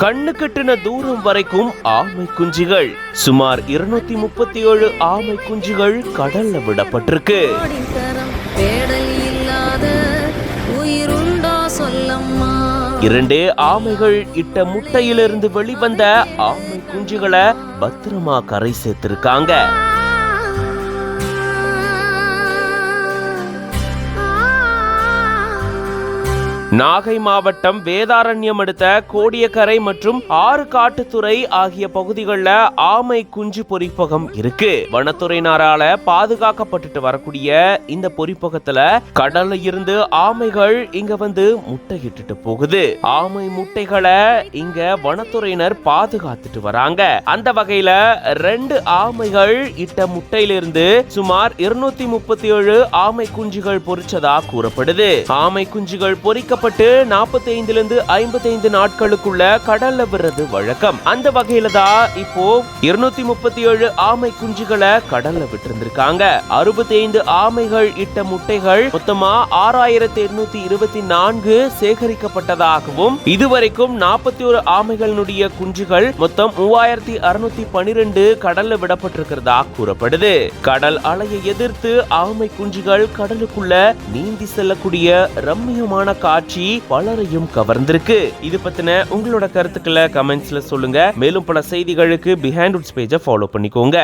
கண்ணு கட்டின தூரம் வரைக்கும் ஆமை குஞ்சுகள். சுமார் 237 ஆமை குஞ்சுகள் கடல்ல விடப்பட்டிருக்கு. இரண்டே ஆமைகள் இட்ட முட்டையிலிருந்து வெளிவந்த ஆமை குஞ்சுகளை பத்திரமா கரை சேர்த்திருக்காங்க. நாகை மாவட்டம் வேதாரண்யம் அடுத்த கோடியக்கரை மற்றும் ஆறு காட்டுத்துறை ஆகிய பகுதிகளில் ஆமை குஞ்சு பொறிப்பகம் இருக்கு. வனத்துறையினரால பாதுகாக்கப்பட்டு வரக்கூடிய இந்த பொறிப்பகத்துல கடல்ல இருந்து ஆமைகள் இங்க வந்து முட்டையிட்டு போகுது. ஆமை முட்டைகளை இங்க வனத்துறையினர் பாதுகாத்துட்டு வராங்க. அந்த வகையில 2 ஆமைகள் இட்ட முட்டையிலிருந்து சுமார் 237 ஆமை குஞ்சுகள் பொறிச்சதா கூறப்படுது. ஆமை குஞ்சுகள் பொறிக்க 45 55 நாட்களுக்குள்ள கடல்ல விடுறது வழக்கம். அந்த வகையில தான் இப்போ 237 ஆமை குஞ்சுகளை கடல்ல விட்டிருந்திருக்காங்க. 65 ஆமைகள் இட்ட முட்டைகள் மொத்தமா 6824 சேகரிக்கப்பட்டதாகவும் இதுவரைக்கும் 41 ஆமைகளுடைய குஞ்சுகள் மொத்தம் 3612 கடல்ல விடப்பட்டிருக்கிறதா கூறப்படுது. கடல் அலையை எதிர்த்து ஆமை குஞ்சுகள் கடலுக்குள்ள நீந்தி செல்லக்கூடிய ரம்மியமான காட்சி பலரையும் கவர்ந்திருக்கு. இது பத்தின உங்களோட கருத்துக்களை கமெண்ட்ஸ்ல சொல்லுங்க. மேலும் பல செய்திகளுக்கு பிஹைண்ட் வுட்ஸ் பேஜை ஃபாலோ பண்ணிக்கோங்க.